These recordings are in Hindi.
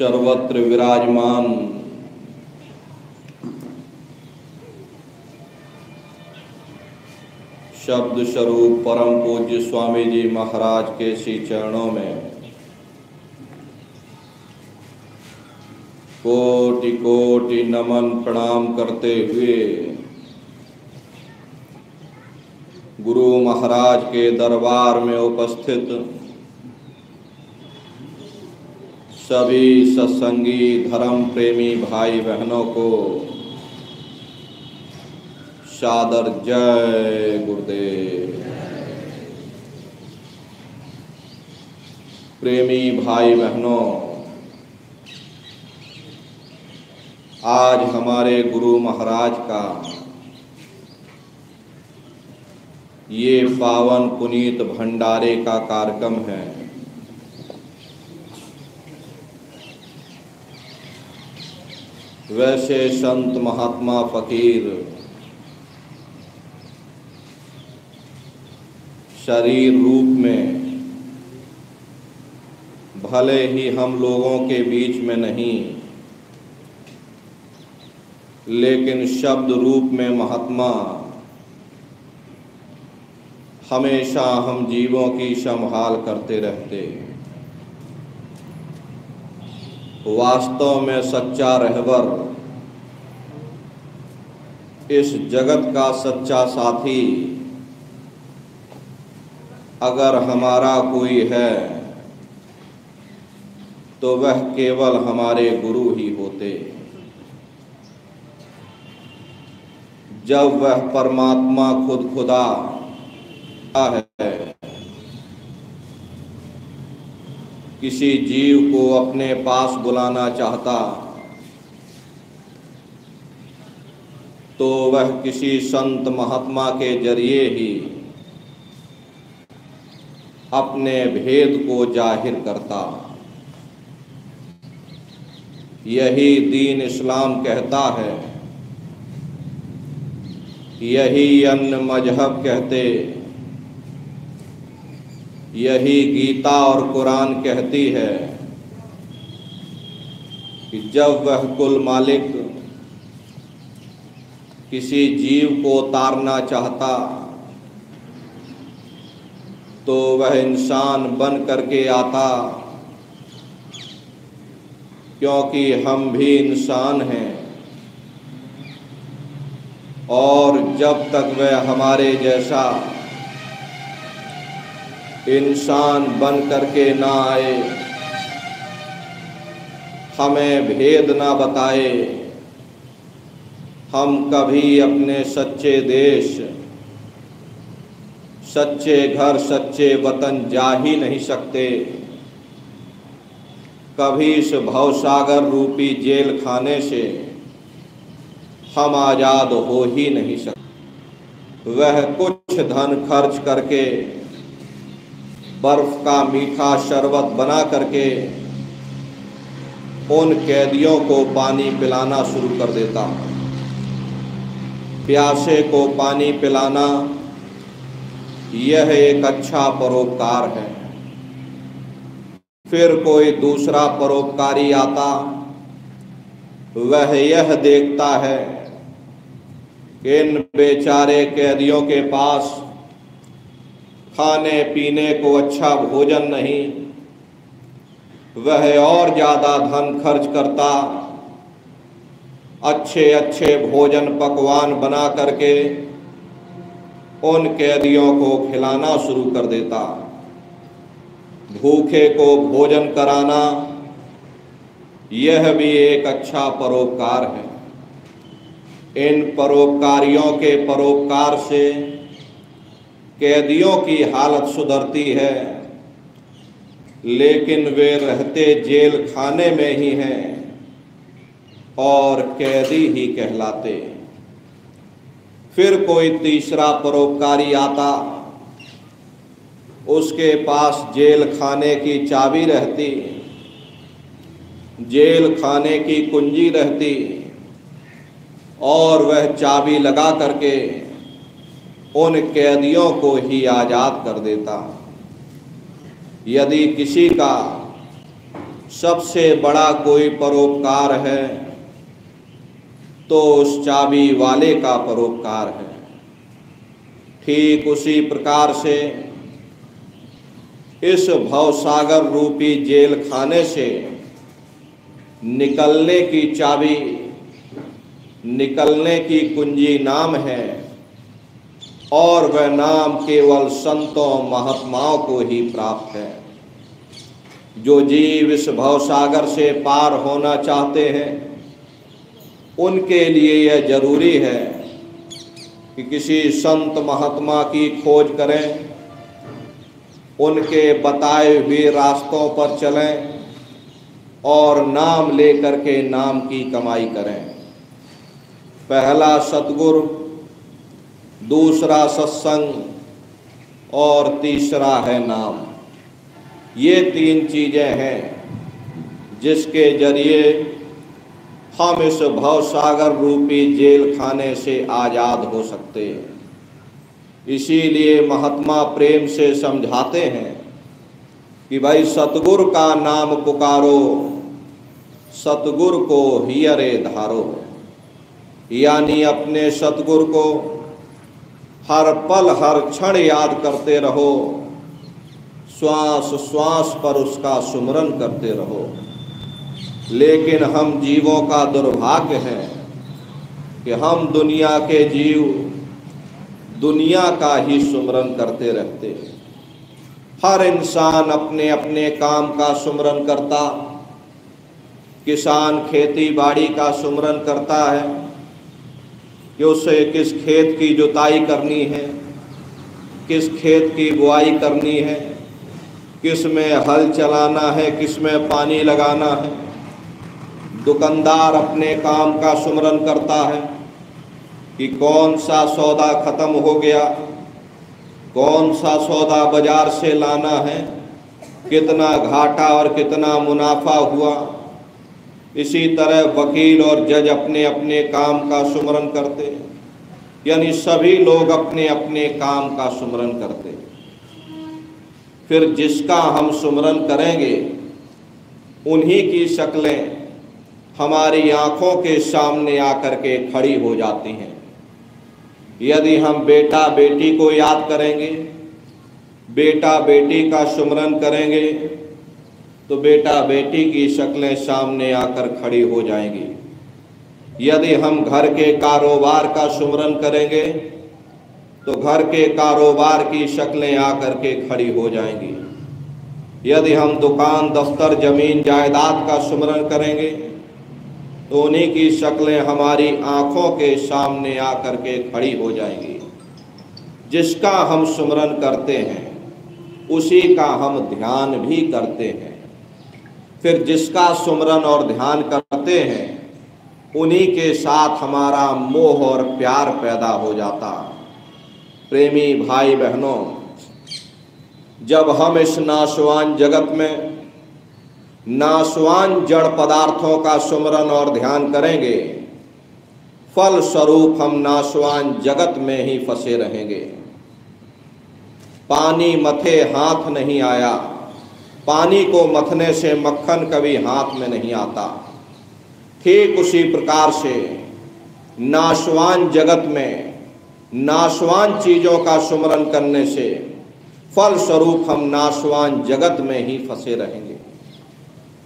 सर्वत्र विराजमान शब्द स्वरूप परम पूज्य स्वामी जी महाराज के श्री चरणों में कोटि कोटि नमन प्रणाम करते हुए गुरु महाराज के दरबार में उपस्थित सभी सत्संगी धर्म प्रेमी भाई बहनों को सादर जय गुरुदेव। प्रेमी भाई बहनों, आज हमारे गुरु महाराज का ये पावन पुनीत भंडारे का कार्यक्रम है। वैसे संत महात्मा फकीर शरीर रूप में भले ही हम लोगों के बीच में नहीं, लेकिन शब्द रूप में महात्मा हमेशा हम जीवों की संभाल करते रहते। वास्तव में सच्चा रहबर, इस जगत का सच्चा साथी अगर हमारा कोई है तो वह केवल हमारे गुरु ही होते। जब वह परमात्मा खुद खुदा है, किसी जीव को अपने पास बुलाना चाहता तो वह किसी संत महात्मा के जरिए ही अपने भेद को जाहिर करता। यही दीन इस्लाम कहता है, यही अन्य मजहब कहते, यही गीता और कुरान कहती है कि जब वह कुल मालिक किसी जीव को उतारना चाहता तो वह इंसान बन करके आता, क्योंकि हम भी इंसान हैं और जब तक वह हमारे जैसा इंसान बन करके ना आए, हमें भेद ना बताए, हम कभी अपने सच्चे देश, सच्चे घर, सच्चे वतन जा ही नहीं सकते। कभी इस भवसागर रूपी जेल खाने से हम आज़ाद हो ही नहीं सकते। वह कुछ धन खर्च करके बर्फ का मीठा शरबत बना करके उन कैदियों को पानी पिलाना शुरू कर देता। प्यासे को पानी पिलाना यह एक अच्छा परोपकार है। फिर कोई दूसरा परोपकारी आता, वह यह देखता है कि इन बेचारे कैदियों के पास खाने पीने को अच्छा भोजन नहीं, वह और ज़्यादा धन खर्च करता, अच्छे अच्छे भोजन पकवान बना करके उन कैदियों को खिलाना शुरू कर देता। भूखे को भोजन कराना यह भी एक अच्छा परोपकार है। इन परोपकारियों के परोपकार से कैदियों की हालत सुधरती है, लेकिन वे रहते जेल खाने में ही हैं और कैदी ही कहलाते। फिर कोई तीसरा परोपकारी आता, उसके पास जेल खाने की चाबी रहती, जेल खाने की कुंजी रहती और वह चाबी लगा करके उन कैदियों को ही आज़ाद कर देता। यदि किसी का सबसे बड़ा कोई परोपकार है तो उस चाबी वाले का परोपकार है। ठीक उसी प्रकार से इस भवसागर रूपी जेल खाने से निकलने की चाबी, निकलने की कुंजी नाम है, और वह नाम केवल संतों महात्माओं को ही प्राप्त है। जो जीव इस भवसागर से पार होना चाहते हैं उनके लिए यह जरूरी है कि किसी संत महात्मा की खोज करें, उनके बताए हुए रास्तों पर चलें और नाम लेकर के नाम की कमाई करें। पहला सतगुरु, दूसरा सत्संग और तीसरा है नाम। ये तीन चीज़ें हैं जिसके जरिए हम इस भवसागर रूपी जेल खाने से आज़ाद हो सकते हैं। इसीलिए महात्मा प्रेम से समझाते हैं कि भाई सतगुरु का नाम पुकारो, सतगुरु को हियरे धारो। यानी अपने सतगुरु को हर पल हर क्षण याद करते रहो, श्वास श्वास पर उसका सुमरन करते रहो। लेकिन हम जीवों का दुर्भाग्य है कि हम दुनिया के जीव दुनिया का ही सुमरन करते रहते हैं। हर इंसान अपने अपने काम का सुमरन करता। किसान खेती बाड़ी का सुमरन करता है कि उसे किस खेत की जुताई करनी है, किस खेत की बुआई करनी है, किस में हल चलाना है, किस में पानी लगाना है। दुकानदार अपने काम का सुमरन करता है कि कौन सा सौदा खत्म हो गया, कौन सा सौदा बाजार से लाना है, कितना घाटा और कितना मुनाफा हुआ। इसी तरह वकील और जज अपने अपने काम का सुमरन करते हैं। यानी सभी लोग अपने अपने काम का सुमरन करते हैं। फिर जिसका हम सुमरन करेंगे उन्हीं की शक्लें हमारी आँखों के सामने आकर के खड़ी हो जाती हैं। यदि हम बेटा बेटी को याद करेंगे, बेटा बेटी का सुमरन करेंगे, तो बेटा बेटी की शक्लें सामने आकर खड़ी हो जाएंगी। यदि हम घर के कारोबार का सुमरन करेंगे तो घर के कारोबार की शक्लें आकर के खड़ी हो जाएंगी। यदि हम दुकान दफ्तर जमीन जायदाद का सुमरन करेंगे तो उन्हीं की शक्लें हमारी आँखों के सामने आकर के खड़ी हो जाएंगी। जिसका हम सुमरन करते हैं उसी का हम ध्यान भी करते हैं। फिर जिसका सुमरन और ध्यान करते हैं उन्हीं के साथ हमारा मोह और प्यार पैदा हो जाता। प्रेमी भाई बहनों, जब हम इस नाशवान जगत में नाशवान जड़ पदार्थों का सुमरन और ध्यान करेंगे, फल स्वरूप हम नाशवान जगत में ही फंसे रहेंगे। पानी मथे हाथ नहीं आया, पानी को मथने से मक्खन कभी हाथ में नहीं आता। ठीक उसी प्रकार से नाशवान जगत में नाशवान चीज़ों का सुमरन करने से फल स्वरूप हम नाशवान जगत में ही फंसे रहेंगे।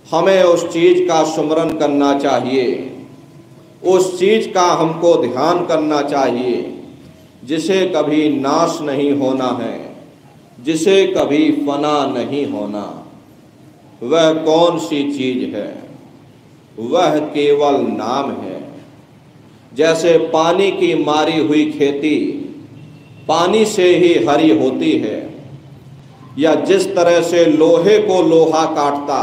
हमें उस चीज़ का सुमरन करना चाहिए, उस चीज़ का हमको ध्यान करना चाहिए जिसे कभी नाश नहीं होना है, जिसे कभी फना नहीं होना। वह कौन सी चीज़ है? वह केवल नाम है। जैसे पानी की मारी हुई खेती पानी से ही हरी होती है, या जिस तरह से लोहे को लोहा काटता,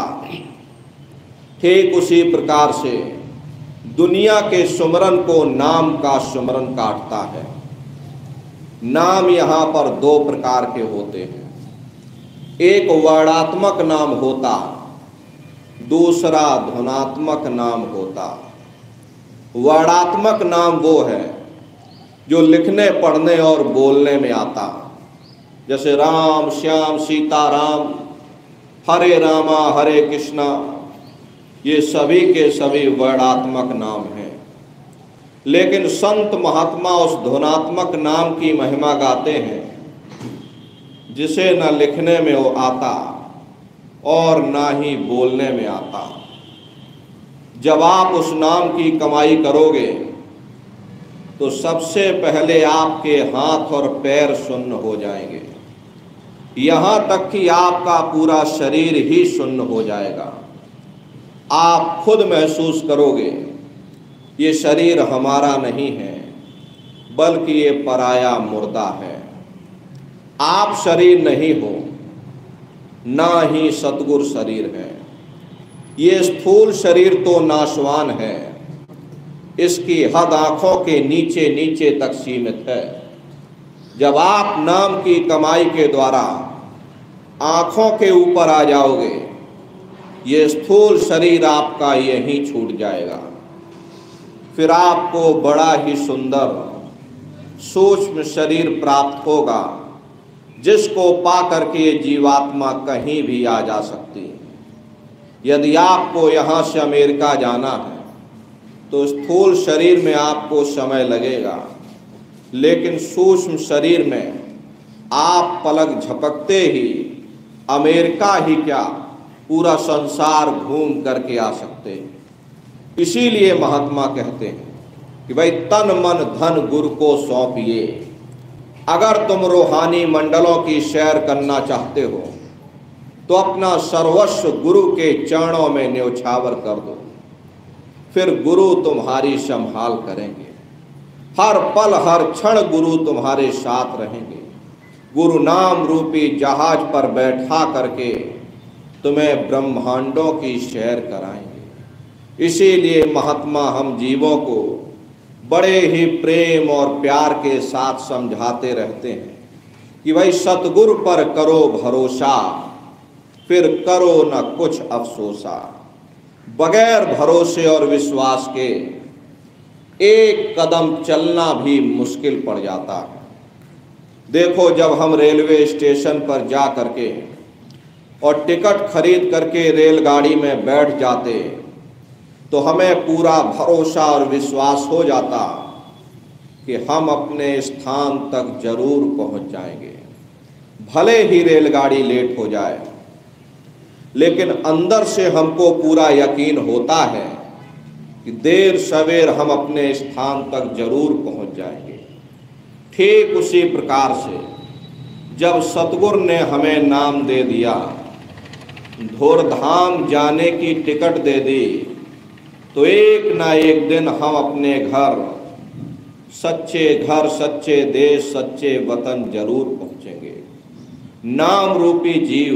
ठीक उसी प्रकार से दुनिया के सुमरन को नाम का सुमरन काटता है। नाम यहाँ पर दो प्रकार के होते हैं। एक वर्णात्मक नाम होता, दूसरा ध्वनात्मक नाम होता। वर्णात्मक नाम वो है जो लिखने पढ़ने और बोलने में आता, जैसे राम श्याम सीता राम, हरे रामा हरे कृष्णा, ये सभी के सभी वर्णात्मक नाम हैं। लेकिन संत महात्मा उस ध्वनात्मक नाम की महिमा गाते हैं जिसे न लिखने में वो आता और ना ही बोलने में आता। जब आप उस नाम की कमाई करोगे तो सबसे पहले आपके हाथ और पैर सुन्न हो जाएंगे, यहाँ तक कि आपका पूरा शरीर ही सुन्न हो जाएगा। आप खुद महसूस करोगे ये शरीर हमारा नहीं है, बल्कि ये पराया मुर्दा है। आप शरीर नहीं हो, ना ही सतगुरु शरीर है। ये स्थूल शरीर तो नाशवान है, इसकी हद आँखों के नीचे नीचे तक सीमित है। जब आप नाम की कमाई के द्वारा आँखों के ऊपर आ जाओगे, ये स्थूल शरीर आपका यहीं छूट जाएगा। फिर आपको बड़ा ही सुंदर सूक्ष्म शरीर प्राप्त होगा, जिसको पा करके ये जीवात्मा कहीं भी आ जा सकती है। यदि आपको यहाँ से अमेरिका जाना है तो स्थूल शरीर में आपको समय लगेगा, लेकिन सूक्ष्म शरीर में आप पलक झपकते ही अमेरिका ही क्या पूरा संसार घूम करके आ सकते हैं। इसीलिए महात्मा कहते हैं कि भाई तन मन धन गुरु को सौंपिए। अगर तुम रूहानी मंडलों की सैर करना चाहते हो तो अपना सर्वस्व गुरु के चरणों में न्योछावर कर दो, फिर गुरु तुम्हारी संभाल करेंगे। हर पल हर क्षण गुरु तुम्हारे साथ रहेंगे। गुरु नाम रूपी जहाज पर बैठा करके तुम्हें ब्रह्मांडों की सैर कराएंगे। इसीलिए महात्मा हम जीवों को बड़े ही प्रेम और प्यार के साथ समझाते रहते हैं कि भाई सतगुरु पर करो भरोसा, फिर करो न कुछ अफसोसा। बगैर भरोसे और विश्वास के एक कदम चलना भी मुश्किल पड़ जाता है। देखो, जब हम रेलवे स्टेशन पर जा करके और टिकट खरीद करके रेलगाड़ी में बैठ जाते तो हमें पूरा भरोसा और विश्वास हो जाता कि हम अपने स्थान तक जरूर पहुंच जाएंगे, भले ही रेलगाड़ी लेट हो जाए। लेकिन अंदर से हमको पूरा यकीन होता है कि देर सवेर हम अपने स्थान तक जरूर पहुंच जाएंगे। ठीक उसी प्रकार से जब सतगुरु ने हमें नाम दे दिया, धोरधाम जाने की टिकट दे दी, तो एक ना एक दिन हम अपने घर सच्चे देश सच्चे वतन जरूर पहुंचेंगे। नाम रूपी जीव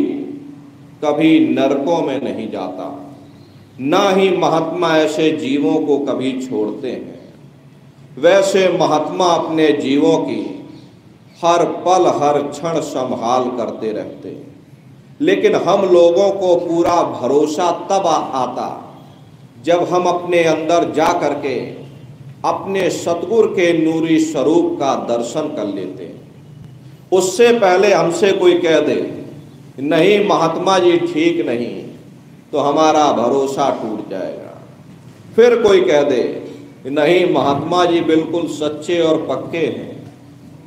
कभी नरकों में नहीं जाता, ना ही महात्मा ऐसे जीवों को कभी छोड़ते हैं। वैसे महात्मा अपने जीवों की हर पल हर क्षण संभाल करते रहते हैं। लेकिन हम लोगों को पूरा भरोसा तब आता जब हम अपने अंदर जा करके अपने सतगुरु के नूरी स्वरूप का दर्शन कर लेते हैं। उससे पहले हमसे कोई कह दे नहीं महात्मा जी ठीक नहीं, तो हमारा भरोसा टूट जाएगा। फिर कोई कह दे नहीं महात्मा जी बिल्कुल सच्चे और पक्के हैं,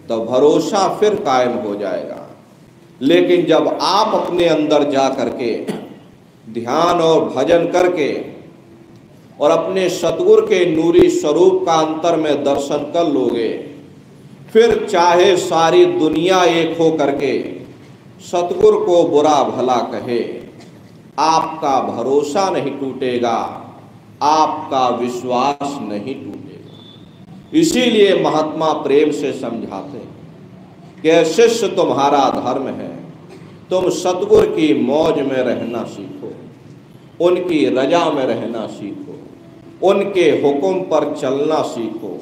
तो भरोसा फिर कायम हो जाएगा। लेकिन जब आप अपने अंदर जा करके ध्यान और भजन करके और अपने सतगुरु के नूरी स्वरूप का अंतर में दर्शन कर लोगे, फिर चाहे सारी दुनिया एक हो करके सतगुरु को बुरा भला कहे, आपका भरोसा नहीं टूटेगा, आपका विश्वास नहीं टूटेगा। इसीलिए महात्मा प्रेम से समझाते हैं कि शिष्य तुम्हारा धर्म है, तुम सतगुरु की मौज में रहना सीखो, उनकी रजा में रहना सीखो, उनके हुक्म पर चलना सीखो,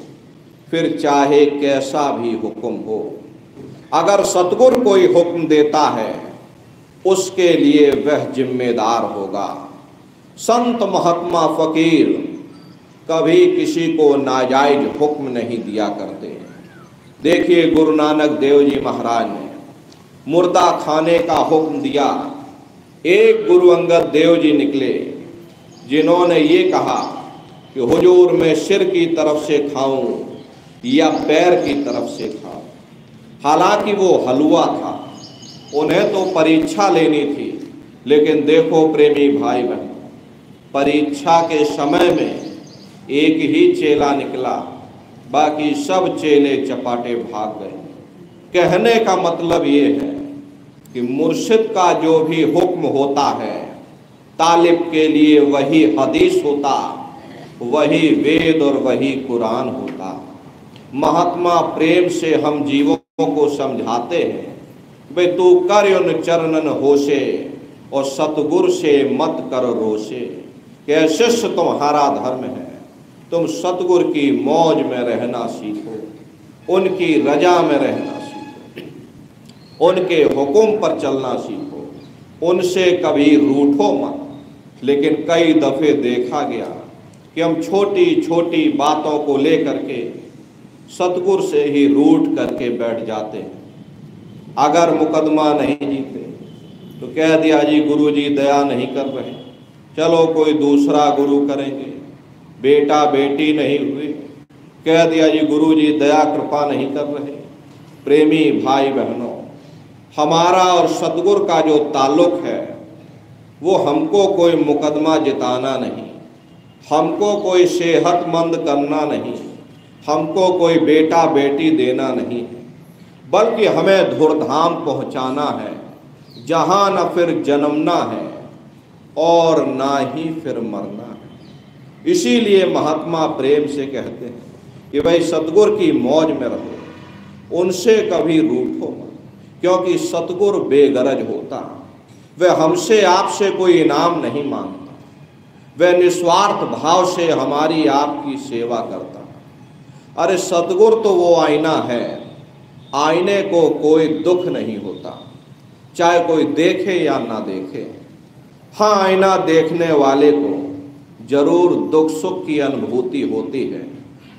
फिर चाहे कैसा भी हुक्म हो। अगर सतगुरु कोई हुक्म देता है उसके लिए वह जिम्मेदार होगा। संत महात्मा फकीर कभी किसी को नाजायज हुक्म नहीं दिया करते। देखिए गुरु नानक देव जी महाराज ने मुर्दा खाने का हुक्म दिया। एक गुरु अंगद देव जी निकले, जिन्होंने ये कहा कि हुजूर मैं सिर की तरफ से खाऊं या पैर की तरफ से खाऊं। हालांकि वो हलवा था, उन्हें तो परीक्षा लेनी थी। लेकिन देखो प्रेमी भाई बहन, परीक्षा के समय में एक ही चेला निकला, बाकी सब चेले चपाटे भाग गए। कहने का मतलब ये है कि मुर्शिद का जो भी हुक्म होता है, तालिब के लिए वही हदीस होता, वही वेद और वही कुरान होता। महात्मा प्रेम से हम जीवों को समझाते हैं, वे तू कर उन चरणन होशे और सतगुरु से मत कर रोशे। कि शिष्य तुम्हारा धर्म है, तुम सतगुरु की मौज में रहना सीखो, उनकी रजा में रहना सीखो, उनके हुक्म पर चलना सीखो, उनसे कभी रूठो मत। लेकिन कई दफ़े देखा गया कि हम छोटी छोटी बातों को लेकर के सतगुरु से ही रूठ करके बैठ जाते हैं। अगर मुकदमा नहीं जीते तो कह दिया जी गुरु जी दया नहीं कर रहे, चलो कोई दूसरा गुरु करेंगे। बेटा बेटी नहीं हुए, कह दिया जी गुरु जी दया कृपा नहीं कर रहे। प्रेमी भाई बहनों, हमारा और सतगुरु का जो ताल्लुक है वो हमको कोई मुकदमा जिताना नहीं, हमको कोई सेहतमंद करना नहीं, हमको कोई बेटा बेटी देना नहीं है, बल्कि हमें धुरधाम पहुंचाना है, जहां न फिर जन्मना है और ना ही फिर मरना है। इसीलिए महात्मा प्रेम से कहते हैं कि भाई सतगुरु की मौज में रहो, उनसे कभी रूठो मत, क्योंकि सतगुरु बेगरज होता, वह हमसे आपसे कोई इनाम नहीं मांगता, वह निस्वार्थ भाव से हमारी आपकी सेवा करता। अरे सतगुरु तो वो आईना है, आईने को कोई दुख नहीं होता, चाहे कोई देखे या ना देखे। हाँ, आईना देखने वाले को जरूर दुख सुख की अनुभूति होती है।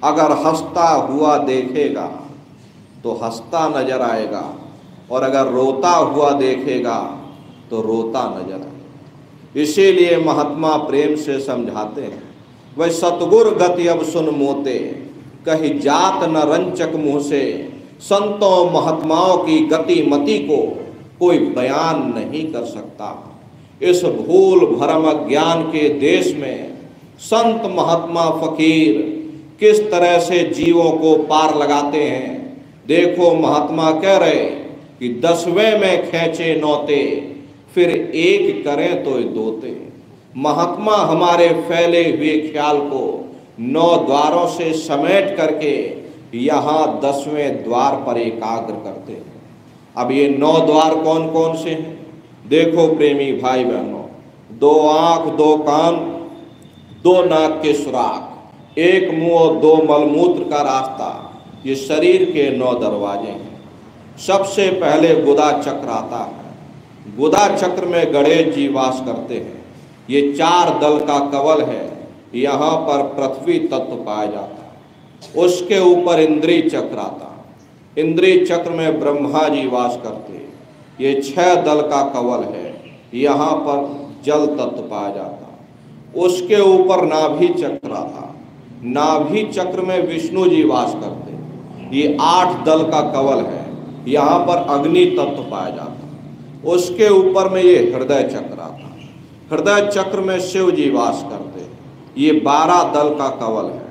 अगर हंसता हुआ देखेगा तो हंसता नजर आएगा, और अगर रोता हुआ देखेगा तो रोता नजर आएगा। इसीलिए महात्मा प्रेम से समझाते हैं, वह सतगुरु गति अब सुन मोते, कही जात न रंचक मुँह से। संतों महात्माओं की गति मति को कोई बयान नहीं कर सकता। इस भूल भरम ज्ञान के देश में संत महात्मा फकीर किस तरह से जीवों को पार लगाते हैं। देखो महात्मा कह रहे कि 10वें में खींचे नौते, फिर एक करें तो दोते। महात्मा हमारे फैले हुए ख्याल को 9 द्वारों से समेट करके यहाँ 10वें द्वार पर एकाग्र करते हैं। अब ये 9 द्वार कौन कौन से हैं? देखो प्रेमी भाई बहनों, 2 आँख 2 कान 2 नाक के सुराख, 1 मुंह और 2 मलमूत्र का रास्ता, ये शरीर के 9 दरवाजे हैं। सबसे पहले गुदा चक्र आता है। गुदा चक्र में गणेश जी वास करते हैं। ये 4 दल का कवल है, यहाँ पर पृथ्वी तत्व पाया जाता है। उसके ऊपर इंद्रिय चक्र आता, इंद्रिय चक्र में ब्रह्मा जी वास करते हैं। ये 6 दल का कवल है, यहाँ पर जल तत्व पाया जाता है। उसके ऊपर नाभि चक्र आता, नाभि चक्र में विष्णु जी वास करते हैं। ये 8 दल का कवल है, यहाँ पर अग्नि तत्व पाया जाता है। उसके ऊपर में ये हृदय चक्र आता, हृदय चक्र में शिव जी वास करते हैं। ये 12 दल का कवल है,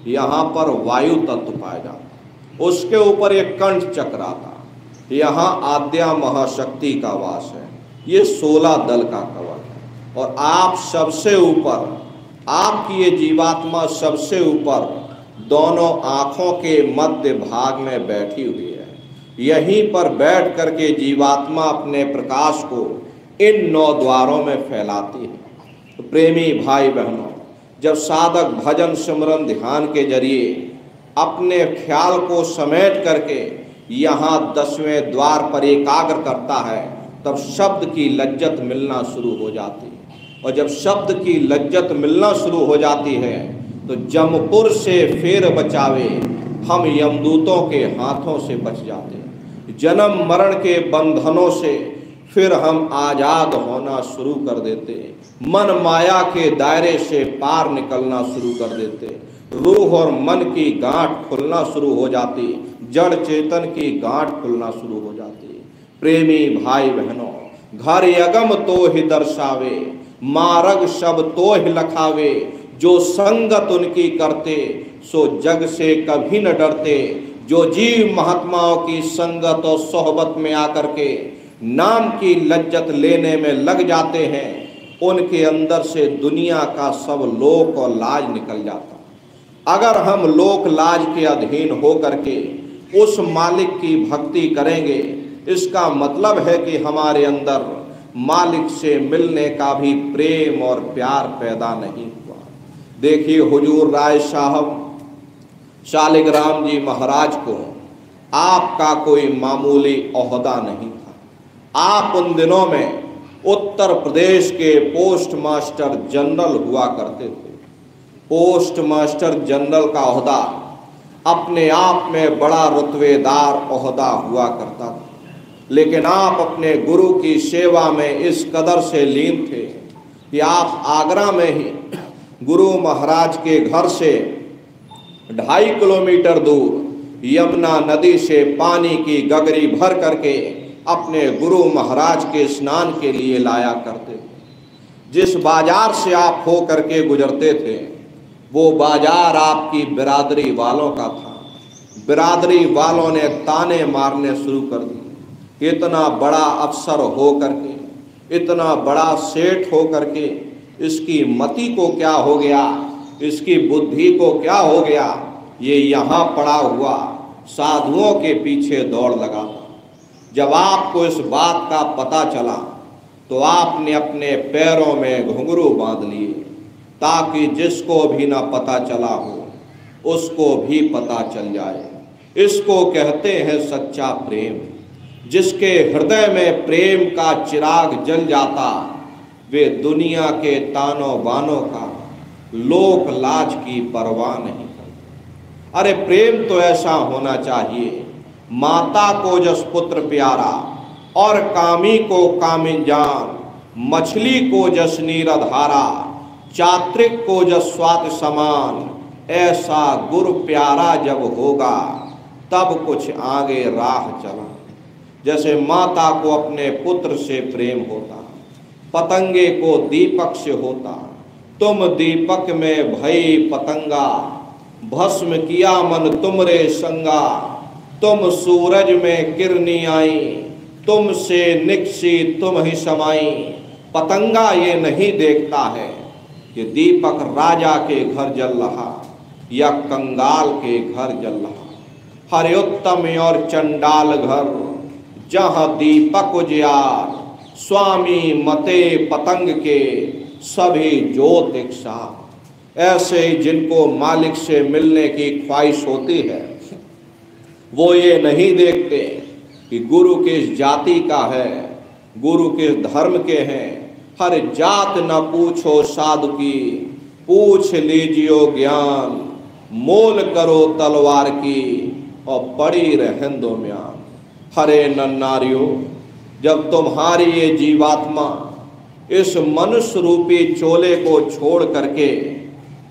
यहाँ पर वायु तत्व पाया जाता है। उसके ऊपर एक कंठ चक्र आता, यहाँ आद्या महाशक्ति का वास है। ये 16 दल का कवल है। और आप सबसे ऊपर, आपकी ये जीवात्मा सबसे ऊपर दोनों आँखों के मध्य भाग में बैठी हुई है। यहीं पर बैठ करके जीवात्मा अपने प्रकाश को इन 9 द्वारों में फैलाती है। तो प्रेमी भाई बहनों, जब साधक भजन सिमरन ध्यान के जरिए अपने ख्याल को समेट करके यहाँ 10वें द्वार पर एकाग्र करता है, तब शब्द की लज्जत मिलना शुरू हो जाती है। और जब शब्द की लज्जत मिलना शुरू हो जाती है तो जमपुर से फेर बचावे, हम यमदूतों के हाथों से बच जाते हैं। जन्म मरण के बंधनों से फिर हम आज़ाद होना शुरू कर देते, मन माया के दायरे से पार निकलना शुरू कर देते, रूह और मन की गांठ खुलना शुरू हो जाती, जड़ चेतन की गांठ खुलना शुरू हो जाती। प्रेमी भाई बहनों, घर यगम तो ही दर्शावे, मार्ग शब तो ही लखावे, जो संगत उनकी करते सो जग से कभी न डरते। जो जीव महात्माओं की संगत और सोहबत में आकर के नाम की लज्जत लेने में लग जाते हैं, उनके अंदर से दुनिया का सब लोक और लाज निकल जाता। अगर हम लोक लाज के अधीन हो करके उस मालिक की भक्ति करेंगे, इसका मतलब है कि हमारे अंदर मालिक से मिलने का भी प्रेम और प्यार पैदा नहीं हुआ। देखिए, हुजूर राय साहब शालिग्राम जी महाराज को आपका कोई मामूली ओहदा नहीं था। आप उन दिनों में उत्तर प्रदेश के पोस्ट मास्टर जनरल हुआ करते थे। पोस्ट मास्टर जनरल का ओहदा अपने आप में बड़ा रुतबेदार ओहदा हुआ करता था, लेकिन आप अपने गुरु की सेवा में इस कदर से लीन थे कि आप आगरा में ही गुरु महाराज के घर से 2.5 किलोमीटर दूर यमुना नदी से पानी की गगरी भर करके अपने गुरु महाराज के स्नान के लिए लाया करते थे। जिस बाजार से आप हो करके गुजरते थे, वो बाजार आपकी बिरादरी वालों का था। बिरादरी वालों ने ताने मारने शुरू कर दिए। इतना बड़ा अफसर हो करके, इतना बड़ा सेठ हो करके, इसकी मति को क्या हो गया, इसकी बुद्धि को क्या हो गया, ये यहाँ पड़ा हुआ साधुओं के पीछे दौड़ लगा। जब आपको इस बात का पता चला तो आपने अपने पैरों में घुंघरू बांध लिए, ताकि जिसको भी ना पता चला हो उसको भी पता चल जाए। इसको कहते हैं सच्चा प्रेम। जिसके हृदय में प्रेम का चिराग जल जाता, वे दुनिया के तानों बानों का, लोक लाज की परवाह नहीं करते। अरे प्रेम तो ऐसा होना चाहिए, माता को जस पुत्र प्यारा और कामी को कामिन जान, मछली को जस नीरधारा, चात्रिक को जस स्वात समान, ऐसा गुरु प्यारा जब होगा तब कुछ आगे राह चला। जैसे माता को अपने पुत्र से प्रेम होता, पतंगे को दीपक से होता, तुम दीपक में भई पतंगा, भस्म किया मन तुमरे संगा, तुम सूरज में किरनी आई, तुमसे निकसी तुम ही समाई। पतंगा ये नहीं देखता है कि दीपक राजा के घर जल रहा या कंगाल के घर जल रहा। हरे उत्तम और चंडाल घर जहाँ दीपक उजियार, स्वामी मते पतंग के सभी ज्योत एक साथ। ऐसे ही जिनको मालिक से मिलने की ख्वाहिश होती है, वो ये नहीं देखते कि गुरु किस जाति का है, गुरु किस धर्म के हैं। हर जात न पूछो साधु की, पूछ लीजियो ज्ञान, मोल करो तलवार की और पड़ी रहन दो म्यान। हरे नन्नारियों, जब तुम्हारी ये जीवात्मा इस मनुष्य रूपी चोले को छोड़ करके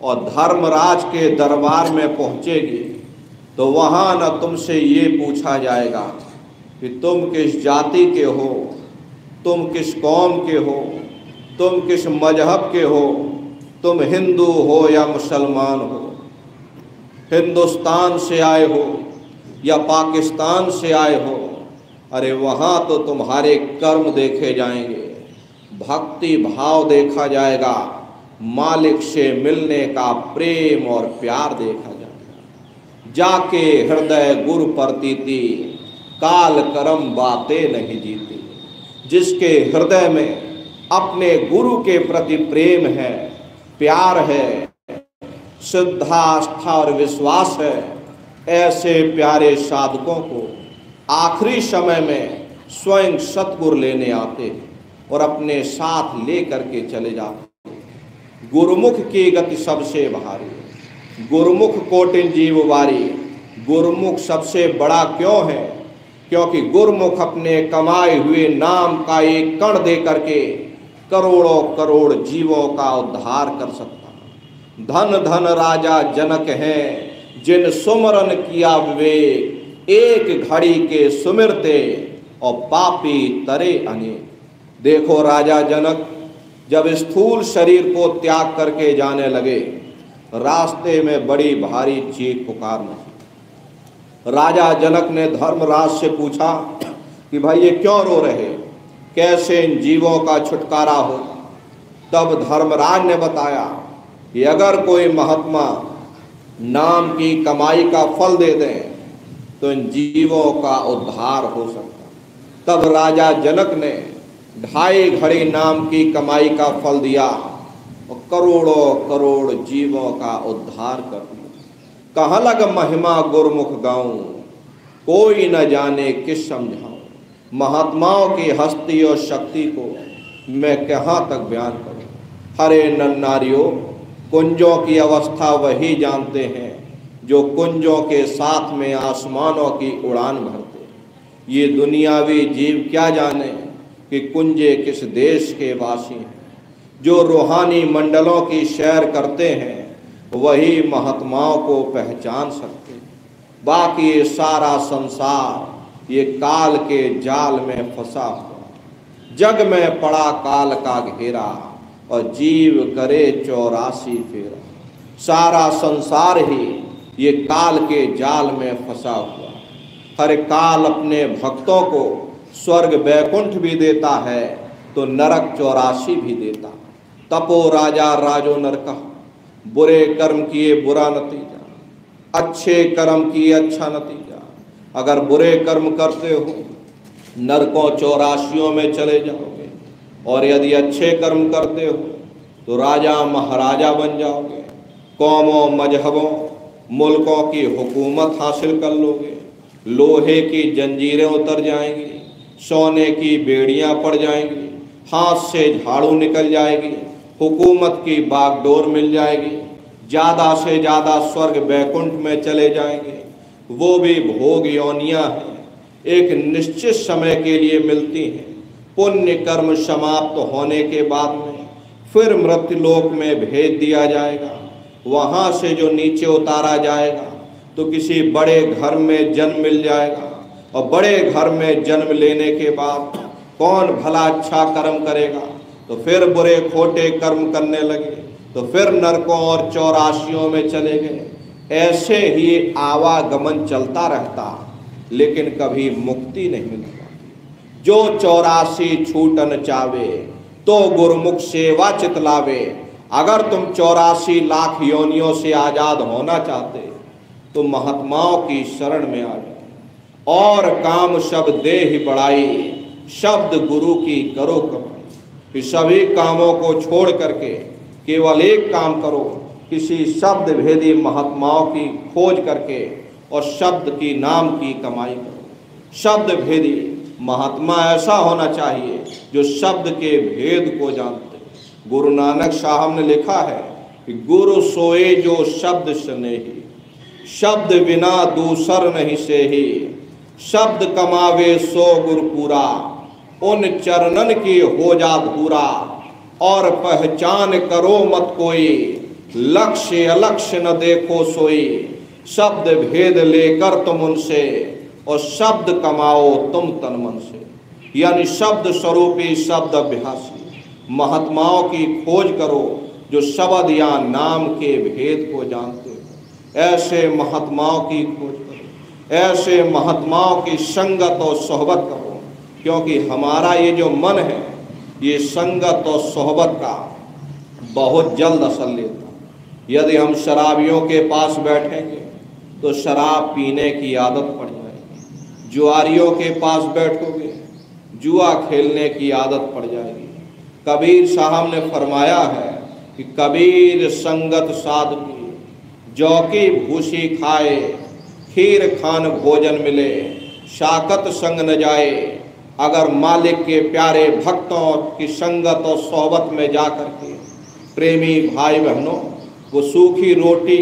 और धर्मराज के दरबार में पहुंचेगी, तो वहाँ न तुमसे ये पूछा जाएगा कि तुम किस जाति के हो, तुम किस कौम के हो, तुम किस मजहब के हो, तुम हिंदू हो या मुसलमान हो, हिंदुस्तान से आए हो या पाकिस्तान से आए हो। अरे वहाँ तो तुम्हारे कर्म देखे जाएंगे, भक्ति भाव देखा जाएगा, मालिक से मिलने का प्रेम और प्यार देखा जाएगा। जाके हृदय गुरु प्रतीति, काल कर्म बातें नहीं जीती। जिसके हृदय में अपने गुरु के प्रति प्रेम है, प्यार है, श्रद्धा और विश्वास है, ऐसे प्यारे साधकों को आखिरी समय में स्वयं सतगुरु लेने आते और अपने साथ ले करके चले जाते। गुरुमुख की गति सबसे भारी, गुरुमुख कोटिन जीव वारी। गुरुमुख सबसे बड़ा क्यों है क्योंकि गुरमुख अपने कमाए हुए नाम का एक कण दे करके करोड़ों करोड़ जीवों का उद्धार कर सकता है। धन धन राजा जनक हैं जिन सुमरन किया विवेक, एक घड़ी के सुमिरते और पापी तरे अनेक। देखो राजा जनक जब स्थूल शरीर को त्याग करके जाने लगे, रास्ते में बड़ी भारी चीख पुकार मची। राजा जनक ने धर्मराज से पूछा कि भाई ये क्यों रो रहे, कैसे इन जीवों का छुटकारा हो। तब धर्मराज ने बताया कि अगर कोई महात्मा नाम की कमाई का फल दे दें तो इन जीवों का उद्धार हो सकता। तब राजा जनक ने 2.5 घड़ी नाम की कमाई का फल दिया और करोड़ों करोड़ जीवों का उद्धार कर दिया। कहाँ लग महिमा गुरमुख गाऊं, कोई न जाने किस समझाऊं। महात्माओं की हस्ती और शक्ति को मैं कहाँ तक बयान करूं। हरे नर नारियों, कुंजों की अवस्था वही जानते हैं जो कुंजों के साथ में आसमानों की उड़ान भरते। ये दुनियावी जीव क्या जाने कि कुंजे किस देश के वासी हैं। जो रूहानी मंडलों की सैर करते हैं वही महात्माओं को पहचान सकते हैं। बाकी ये सारा संसार ये काल के जाल में फंसा हुआ। जग में पड़ा काल का घेरा और जीव करे 84 फेरा। सारा संसार ही ये काल के जाल में फंसा हुआ। हर काल अपने भक्तों को स्वर्ग बैकुंठ भी देता है तो नरक 84 भी देता। तपो राजा राजो नरका, बुरे कर्म किए बुरा नतीजा, अच्छे कर्म किए अच्छा नतीजा। अगर बुरे कर्म करते हो नरकों 84 में चले जाओगे, और यदि अच्छे कर्म करते हो तो राजा महाराजा बन जाओगे। कौमों मजहबों मुल्कों की हुकूमत हासिल कर लोगे। लोहे की जंजीरें उतर जाएंगी, सोने की बेड़ियां पड़ जाएंगी, हाथ से झाड़ू निकल जाएगी, हुकूमत की बागडोर मिल जाएगी, ज़्यादा से ज़्यादा स्वर्ग बैकुंठ में चले जाएंगे। वो भी भोग योनियां हैं, एक निश्चित समय के लिए मिलती हैं। पुण्य कर्म समाप्त होने के बाद में फिर मृत्युलोक में भेज दिया जाएगा। वहाँ से जो नीचे उतारा जाएगा तो किसी बड़े घर में जन्म मिल जाएगा, और बड़े घर में जन्म लेने के बाद कौन भला अच्छा कर्म करेगा तो फिर बुरे खोटे कर्म करने लगे, तो फिर नरकों और 84 में चले गए। ऐसे ही आवागमन चलता रहता, लेकिन कभी मुक्ति नहीं मिलता। जो 84 छूटन चावे तो गुरुमुख सेवा चितलावे। अगर तुम 84 लाख योनियों से आजाद होना चाहते तो महात्माओं की शरण में आ जाओ। और काम शब्द दे ही बढ़ाई, शब्द गुरु की करो कमाई। कि सभी कामों को छोड़ करके केवल एक काम करो, किसी शब्द भेदी महात्माओं की खोज करके और शब्द की नाम की कमाई करो। शब्द भेदी महात्मा ऐसा होना चाहिए जो शब्द के भेद को जानते। गुरु नानक साहब ने लिखा है कि गुरु सोए जो शब्द स्नेही, शब्द बिना दूसर नहीं सेही। शब्द कमावे सो गुरु पूरा, उन चरणन की हो जा धूरा। और पहचान करो मत कोई, लक्ष्य अलक्ष्य न देखो सोई। शब्द भेद लेकर तुम उनसे और शब्द कमाओ तुम तन मन से। यानी शब्द स्वरूपी शब्द अभ्यासी महात्माओं की खोज करो जो शब्द या नाम के भेद को जानते हो। ऐसे महात्माओं की खोज करो, ऐसे महात्माओं की संगत और सोहबत करो, क्योंकि हमारा ये जो मन है ये संगत और सोहबत का बहुत जल्द असर लेता। यदि हम शराबियों के पास बैठेंगे तो शराब पीने की आदत पड़ जाएगी। जुआरियों के पास बैठोगे जुआ खेलने की आदत पड़ जाएगी। कबीर साहब ने फरमाया है कि कबीर संगत साध की, जौ की भूसी खाए, खीर खान भोजन मिले, शाकत संग न जाए। अगर मालिक के प्यारे भक्तों की संगत और सोहबत में जाकर के प्रेमी भाई बहनों, वो सूखी रोटी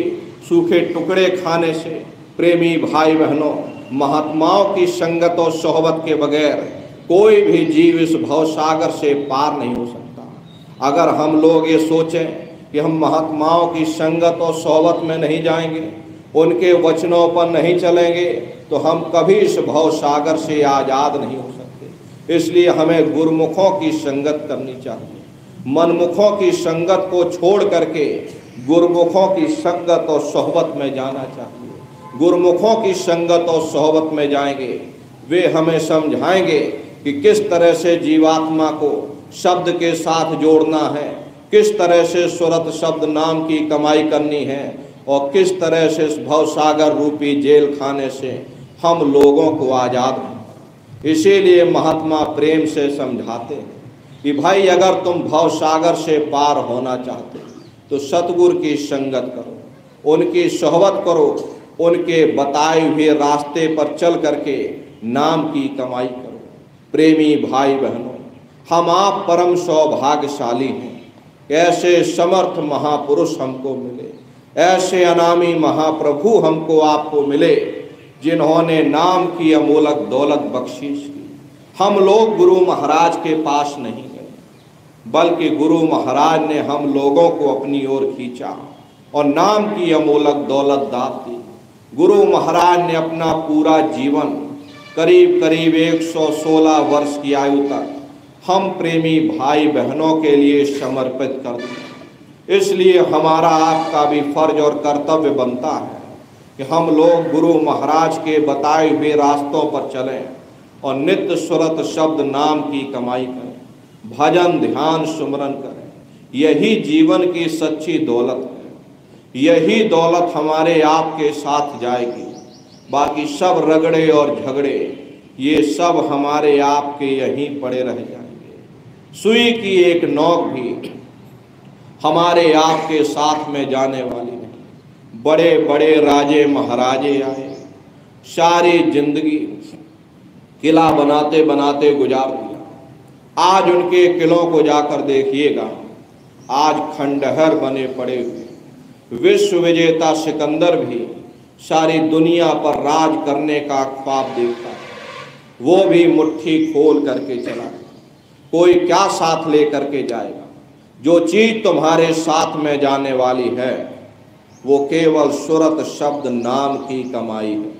सूखे टुकड़े खाने से प्रेमी भाई बहनों महात्माओं की संगत और सोहबत के बगैर कोई भी जीव इस भवसागर से पार नहीं हो सकता। अगर हम लोग ये सोचें कि हम महात्माओं की संगत और सोहबत में नहीं जाएंगे, उनके वचनों पर नहीं चलेंगे, तो हम कभी इस भवसागर से आज़ाद नहीं हो सकते। इसलिए हमें गुरुमुखों की संगत करनी चाहिए। मनमुखों की संगत को छोड़ करके गुरुमुखों की संगत और सोहबत में जाना चाहिए। गुरुमुखों की संगत और सोहबत में जाएंगे, वे हमें समझाएंगे कि किस तरह से जीवात्मा को शब्द के साथ जोड़ना है, किस तरह से सुरत शब्द नाम की कमाई करनी है, और किस तरह से इस भवसागर रूपी जेल खाने से हम लोगों को आज़ाद हैं। इसीलिए महात्मा प्रेम से समझाते हैं कि भाई अगर तुम भवसागर से पार होना चाहते तो सतगुरु की संगत करो, उनकी सोहबत करो, उनके बताए हुए रास्ते पर चल करके नाम की कमाई करो। प्रेमी भाई बहनों, हम आप परम सौभाग्यशाली हैं। ऐसे समर्थ महापुरुष हमको मिले, ऐसे अनामी महाप्रभु हमको आपको मिले, जिन्होंने नाम की अमोलक दौलत बख्शीश की। हम लोग गुरु महाराज के पास नहीं गए, बल्कि गुरु महाराज ने हम लोगों को अपनी ओर खींचा और नाम की अमोलक दौलत दात दी। गुरु महाराज ने अपना पूरा जीवन करीब करीब 116 वर्ष की आयु तक हम प्रेमी भाई बहनों के लिए समर्पित कर दिया। इसलिए हमारा आपका भी फर्ज और कर्तव्य बनता है कि हम लोग गुरु महाराज के बताए हुए रास्तों पर चलें और नित्य सुरत शब्द नाम की कमाई करें, भजन ध्यान सुमरन करें। यही जीवन की सच्ची दौलत है। यही दौलत हमारे आपके साथ जाएगी। बाकी सब रगड़े और झगड़े ये सब हमारे आपके यहीं पड़े रह जाएंगे। सुई की एक नोक भी हमारे आपके साथ में जाने वाली नहीं। बड़े बड़े राजे महाराजे आए, सारी जिंदगी किला बनाते बनाते गुजार दिया। आज उनके किलों को जाकर देखिएगा, आज खंडहर बने पड़े हुए। विश्व विजेता सिकंदर भी सारी दुनिया पर राज करने का ख्वाब देखता है, वो भी मुट्ठी खोल करके चला गया। कोई क्या साथ लेकर के जाएगा? जो चीज तुम्हारे साथ में जाने वाली है वो केवल सुरत शब्द नाम की कमाई है।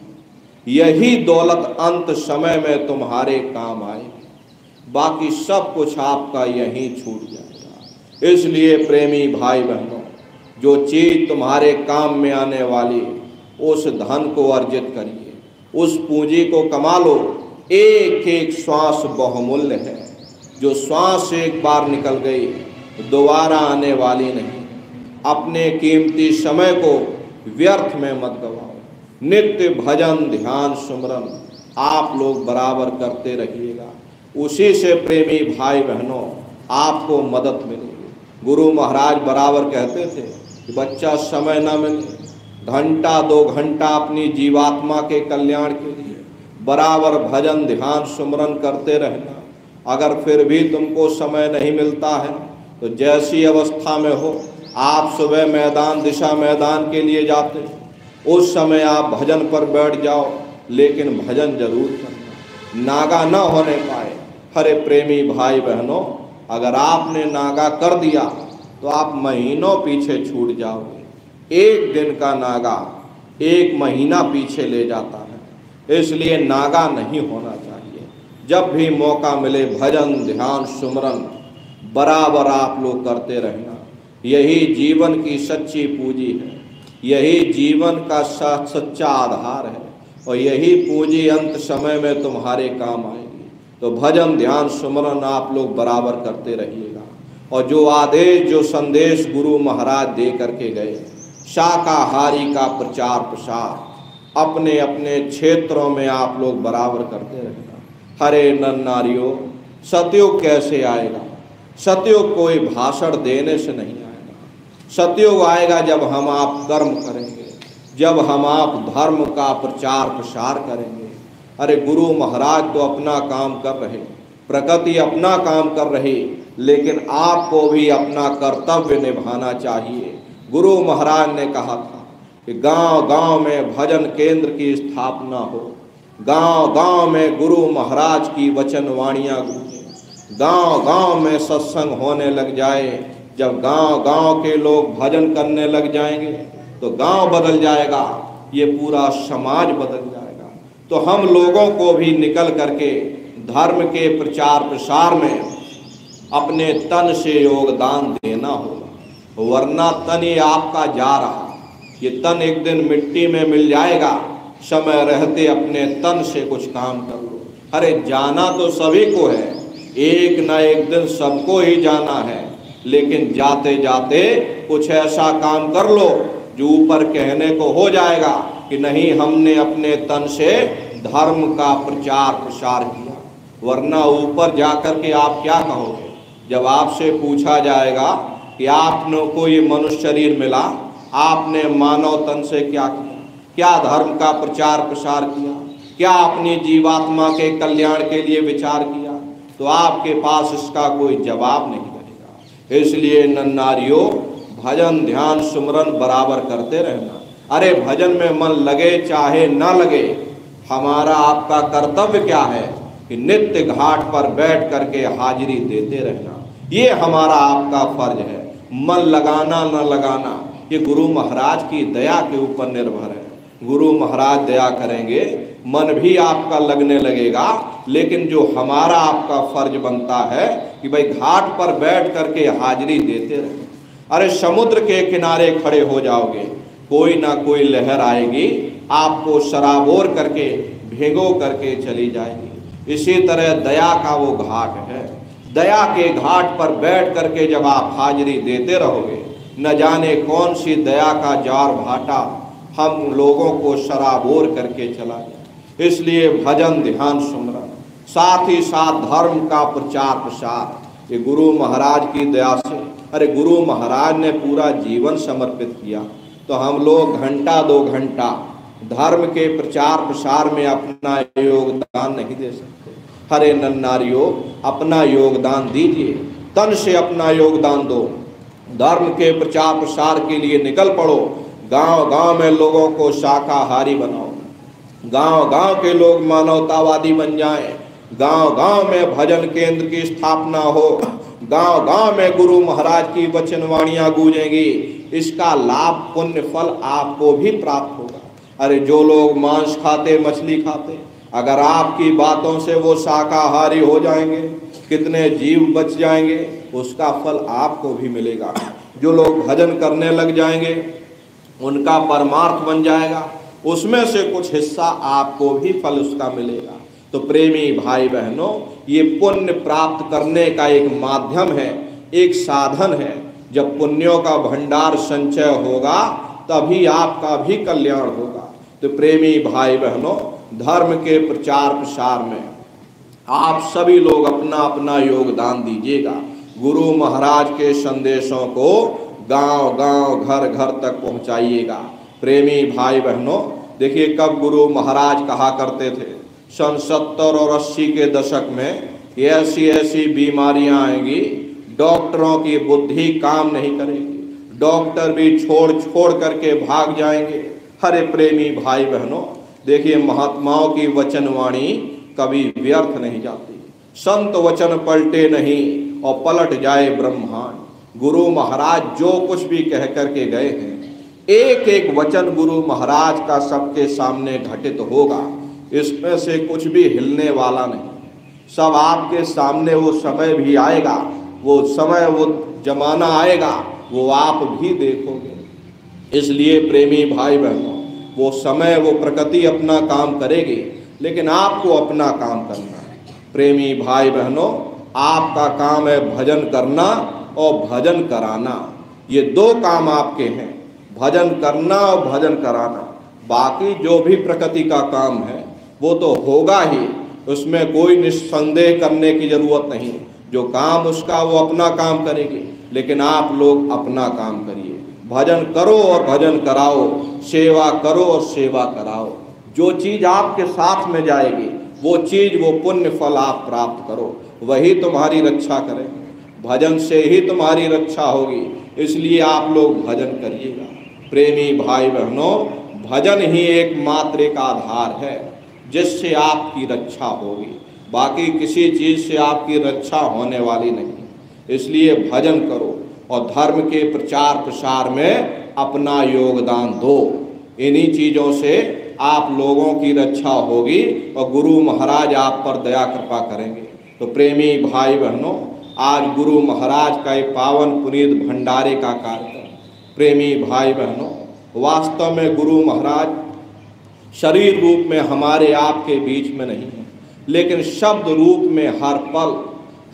यही दौलत अंत समय में तुम्हारे काम आएगी। बाकी सब कुछ आपका यहीं छूट जाएगा। इसलिए प्रेमी भाई बहनों, जो चीज तुम्हारे काम में आने वाली उस धन को अर्जित करिए, उस पूंजी को कमा लो। एक एक श्वास बहुमूल्य है। जो श्वास एक बार निकल गई दोबारा आने वाली नहीं। अपने कीमती समय को व्यर्थ में मत गवाओ। नित्य भजन ध्यान सुमरन आप लोग बराबर करते रहिएगा। उसी से प्रेमी भाई बहनों आपको मदद मिलेगी। गुरु महाराज बराबर कहते थे कि बच्चा समय न मिले, घंटा 2 घंटा अपनी जीवात्मा के कल्याण के लिए बराबर भजन ध्यान सुमरन करते रहना। अगर फिर भी तुमको समय नहीं मिलता है तो जैसी अवस्था में हो, आप सुबह मैदान दिशा मैदान के लिए जाते, उस समय आप भजन पर बैठ जाओ, लेकिन भजन जरूर करना। नागा न होने पाए। हरे प्रेमी भाई बहनों, अगर आपने नागा कर दिया तो आप महीनों पीछे छूट जाओगे। एक दिन का नागा 1 महीना पीछे ले जाता है। इसलिए नागा नहीं होना चाहिए। जब भी मौका मिले भजन ध्यान सुमरन बराबर आप लोग करते रहना। यही जीवन की सच्ची पूंजी है। यही जीवन का सच्चा आधार है और यही पूंजी अंत समय में तुम्हारे काम आएगी। तो भजन ध्यान सुमरन आप लोग बराबर करते रहिएगा। और जो आदेश जो संदेश गुरु महाराज दे करके गए, शाकाहारी का प्रचार प्रसार अपने अपने क्षेत्रों में आप लोग बराबर करते रहना। हरे नर नारियों, सतयुग कैसे आएगा? सतयुग कोई भाषण देने से नहीं आएगा। सतयुग आएगा जब हम आप कर्म करेंगे, जब हम आप धर्म का प्रचार प्रसार करेंगे। अरे गुरु महाराज तो अपना काम कर रहे, प्रकृति अपना काम कर रही, लेकिन आपको भी अपना कर्तव्य निभाना चाहिए। गुरु महाराज ने कहा था कि गांव गांव में भजन केंद्र की स्थापना हो। गांव गांव में गुरु महाराज की वचन वाणियाँ गूंजे, गांव गांव में सत्संग होने लग जाए। जब गांव गांव के लोग भजन करने लग जाएंगे तो गांव बदल जाएगा, ये पूरा समाज बदल जाएगा। तो हम लोगों को भी निकल करके धर्म के प्रचार प्रसार में अपने तन से योगदान देना होगा, वरना तन ही आपका जा रहा, ये तन एक दिन मिट्टी में मिल जाएगा। समय रहते अपने तन से कुछ काम कर लो। अरे जाना तो सभी को है, एक ना एक दिन सबको ही जाना है, लेकिन जाते जाते कुछ ऐसा काम कर लो जो ऊपर कहने को हो जाएगा कि नहीं, हमने अपने तन से धर्म का प्रचार प्रसार किया। वरना ऊपर जाकर के आप क्या कहोगे जब आपसे पूछा जाएगा कि आपने को ये मनुष्य शरीर मिला, आपने मानव तन से क्या किया, क्या धर्म का प्रचार प्रसार किया, क्या अपनी जीवात्मा के कल्याण के लिए विचार किया, तो आपके पास इसका कोई जवाब नहीं रहेगा। इसलिए नन्नारियों, भजन ध्यान सुमरन बराबर करते रहना। अरे भजन में मन लगे चाहे ना लगे, हमारा आपका कर्तव्य क्या है कि नित्य घाट पर बैठ करके हाजिरी देते रहना, ये हमारा आपका फर्ज है। मन लगाना न लगाना ये गुरु महाराज की दया के ऊपर निर्भर है। गुरु महाराज दया करेंगे, मन भी आपका लगने लगेगा, लेकिन जो हमारा आपका फर्ज बनता है कि भाई घाट पर बैठ करके हाजिरी देते रहे। अरे समुद्र के किनारे खड़े हो जाओगे, कोई ना कोई लहर आएगी, आपको सराबोर करके भिगो करके चली जाएगी। इसी तरह दया का वो घाट है। दया के घाट पर बैठ करके जब आप हाजिरी देते रहोगे, न जाने कौन सी दया का जार भाटा हम लोगों को सराबोर करके चला जाए। इसलिए भजन ध्यान सुमरन, साथ ही साथ धर्म का प्रचार प्रसार, ये गुरु महाराज की दया से। अरे गुरु महाराज ने पूरा जीवन समर्पित किया, तो हम लोग घंटा 2 घंटा धर्म के प्रचार प्रसार में अपना योगदान नहीं दे सकते। हरे नन्नारियों, अपना योगदान दीजिए, तन से अपना योगदान दो, धर्म के प्रचार प्रसार के लिए निकल पड़ो। गांव गांव में लोगों को शाकाहारी बनाओ, गांव गांव के लोग मानवतावादी बन जाएं, गांव गांव में भजन केंद्र की स्थापना हो, गांव गांव में गुरु महाराज की वचनवाणियां गूंजेंगी। इसका लाभ पुण्य फल आपको भी प्राप्त होगा। अरे जो लोग मांस खाते, मछली खाते, अगर आपकी बातों से वो शाकाहारी हो जाएंगे, कितने जीव बच जाएंगे, उसका फल आपको भी मिलेगा। जो लोग भजन करने लग जाएंगे, उनका परमार्थ बन जाएगा, उसमें से कुछ हिस्सा आपको भी फल उसका मिलेगा। तो प्रेमी भाई बहनों, ये पुण्य प्राप्त करने का एक माध्यम है, एक साधन है। जब पुण्यों का भंडार संचय होगा तभी आपका भी कल्याण होगा। तो प्रेमी भाई बहनों, धर्म के प्रचार प्रसार में आप सभी लोग अपना अपना योगदान दीजिएगा। गुरु महाराज के संदेशों को गांव गांव घर घर तक पहुंचाइएगा। प्रेमी भाई बहनों, देखिए कब गुरु महाराज कहा करते थे, सन 70 और 80 के दशक में ऐसी ऐसी बीमारियां आएंगी, डॉक्टरों की बुद्धि काम नहीं करेगी, डॉक्टर भी छोड़ छोड़ करके भाग जाएंगे। हरे प्रेमी भाई बहनों, देखिए महात्माओं की वचनवाणी कभी व्यर्थ नहीं जाती। संत वचन पलटे नहीं और पलट जाए ब्रह्मांड। गुरु महाराज जो कुछ भी कह करके गए हैं, एक एक वचन गुरु महाराज का सबके सामने घटित होगा। इसमें से कुछ भी हिलने वाला नहीं। सब आपके सामने वो समय भी आएगा, वो समय, वो जमाना आएगा, वो आप भी देखोगे। इसलिए प्रेमी भाई बहनों, वो समय, वो प्रकृति अपना काम करेगी, लेकिन आपको अपना काम करना है। प्रेमी भाई बहनों, आपका काम है भजन करना और भजन कराना। ये 2 काम आपके हैं, भजन करना और भजन कराना। बाकी जो भी प्रकृति का काम है वो तो होगा ही, उसमें कोई निस्संदेह करने की जरूरत नहीं। जो काम उसका वो अपना काम करेगी, लेकिन आप लोग अपना काम करिए। भजन करो और भजन कराओ, सेवा करो और सेवा कराओ। जो चीज़ आपके साथ में जाएगी, वो चीज़, वो पुण्य फल आप प्राप्त करो, वही तुम्हारी रक्षा करेंगे। भजन से ही तुम्हारी रक्षा होगी। इसलिए आप लोग भजन करिएगा। प्रेमी भाई बहनों, भजन ही एकमात्र एक आधार है। जिससे आपकी रक्षा होगी, बाकी किसी चीज़ से आपकी रक्षा होने वाली नहीं। इसलिए भजन करो और धर्म के प्रचार प्रसार में अपना योगदान दो। इन्हीं चीज़ों से आप लोगों की रक्षा होगी और गुरु महाराज आप पर दया कृपा करेंगे। तो प्रेमी भाई बहनों, आज गुरु महाराज का एक पावन पुनीत भंडारे का कार्यक्रम। प्रेमी भाई बहनों, वास्तव में गुरु महाराज शरीर रूप में हमारे आपके बीच में नहीं है, लेकिन शब्द रूप में हर पल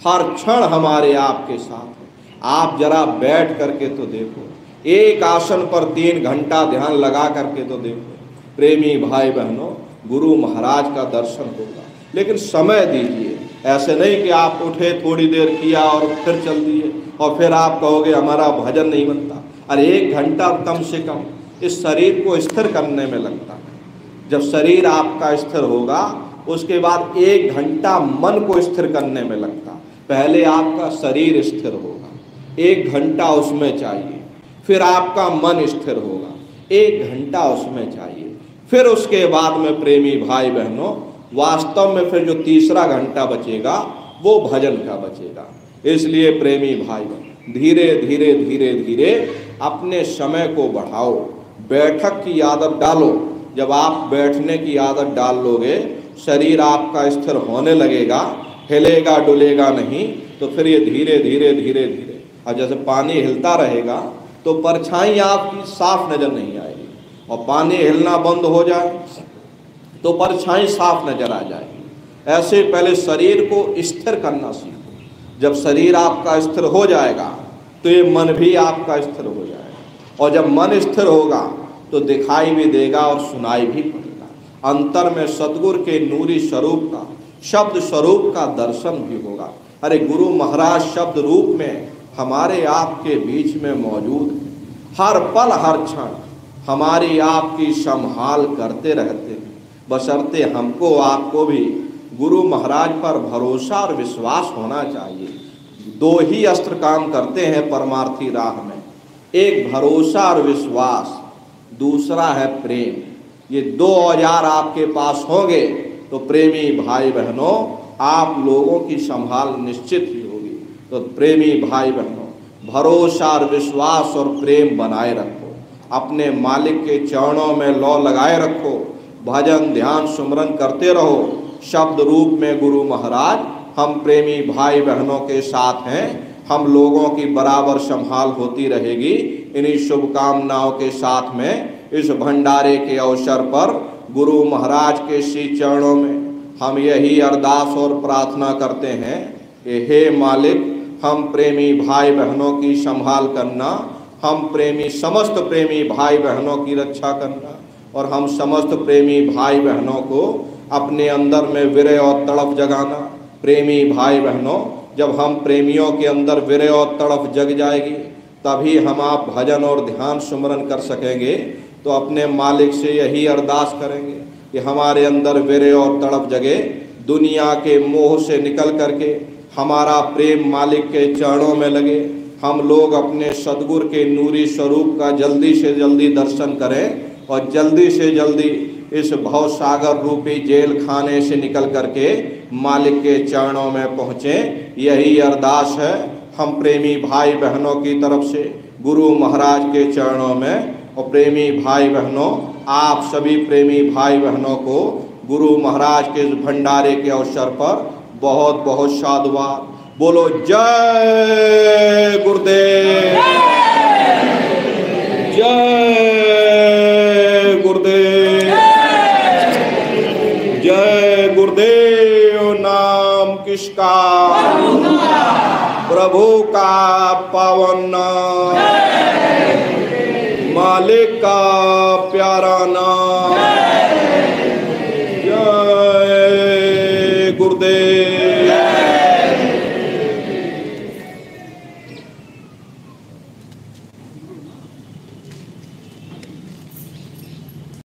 हर क्षण हमारे आपके साथ है। आप जरा बैठ करके तो देखो, एक आसन पर 3 घंटा ध्यान लगा करके तो देखो। प्रेमी भाई बहनों, गुरु महाराज का दर्शन होगा, लेकिन समय दीजिए। ऐसे नहीं कि आप उठे, थोड़ी देर किया और फिर चल दिए और फिर आप कहोगे हमारा भजन नहीं बनता। अरे 1 घंटा कम से कम इस शरीर को स्थिर करने में लगता है। जब शरीर आपका स्थिर होगा, उसके बाद 1 घंटा मन को स्थिर करने में लगता। पहले आपका शरीर स्थिर होगा, 1 घंटा उसमें चाहिए, फिर आपका मन स्थिर होगा, 1 घंटा उसमें चाहिए, फिर उसके बाद में प्रेमी भाई बहनों वास्तव में फिर जो तीसरा घंटा बचेगा वो भजन का बचेगा। इसलिए प्रेमी भाई बहन, धीरे धीरे धीरे धीरे अपने समय को बढ़ाओ, बैठक की आदत डालो। जब आप बैठने की आदत डाल लोगे, शरीर आपका स्थिर होने लगेगा, हिलेगा डुलेगा नहीं, तो फिर ये धीरे धीरे धीरे धीरे, और जैसे पानी हिलता रहेगा तो परछाई आपकी साफ नजर नहीं आएगी, और पानी हिलना बंद हो जाए तो परछाई साफ नजर आ जाएगी। ऐसे पहले शरीर को स्थिर करना सीखो। जब शरीर आपका स्थिर हो जाएगा तो ये मन भी आपका स्थिर हो जाएगा, और जब मन स्थिर होगा तो दिखाई भी देगा और सुनाई भी पड़ेगा। अंतर में सतगुरु के नूरी स्वरूप का, शब्द स्वरूप का दर्शन भी होगा। अरे गुरु महाराज शब्द रूप में हमारे आपके बीच में मौजूद है, हर पल हर क्षण हमारी आपकी संभाल करते रहते हैं। बशर्ते हमको आपको भी गुरु महाराज पर भरोसा और विश्वास होना चाहिए। 2 ही अस्त्र काम करते हैं परमार्थी राह में, एक भरोसा और विश्वास, दूसरा है प्रेम। ये 2 औजार आपके पास होंगे तो प्रेमी भाई बहनों आप लोगों की संभाल निश्चित ही होगी। तो प्रेमी भाई बहनों, भरोसा और विश्वास और प्रेम बनाए रखो, अपने मालिक के चरणों में लौ लगाए रखो, भजन ध्यान सुमरन करते रहो। शब्द रूप में गुरु महाराज हम प्रेमी भाई बहनों के साथ हैं, हम लोगों की बराबर संभाल होती रहेगी। इन्हीं शुभकामनाओं के साथ में इस भंडारे के अवसर पर गुरु महाराज के श्री चरणों में हम यही अरदास और प्रार्थना करते हैं कि हे मालिक, हम प्रेमी भाई बहनों की संभाल करना, हम प्रेमी समस्त प्रेमी भाई बहनों की रक्षा करना, और हम समस्त प्रेमी भाई बहनों को अपने अंदर में विरह और तड़प जगाना। प्रेमी भाई बहनों, जब हम प्रेमियों के अंदर विरह और तड़प जग जाएगी, तभी हम आप भजन और ध्यान सुमरन कर सकेंगे। तो अपने मालिक से यही अरदास करेंगे कि हमारे अंदर विरह और तड़प जगे, दुनिया के मोह से निकल करके हमारा प्रेम मालिक के चरणों में लगे, हम लोग अपने सद्गुरु के नूरी स्वरूप का जल्दी से जल्दी दर्शन करें और जल्दी से जल्दी इस भव सागर रूपी जेल खाने से निकल करके मालिक के चरणों में पहुँचें। यही अरदास है हम प्रेमी भाई बहनों की तरफ से गुरु महाराज के चरणों में। और प्रेमी भाई बहनों, आप सभी प्रेमी भाई बहनों को गुरु महाराज के इस भंडारे के अवसर पर बहुत बहुत साधुवाद। बोलो जय गुरुदेव, जय गुरुदेव, जय गुरुदेव। नाम किसका? प्रभु का पावन नाम, मालिक का प्यारा नाम।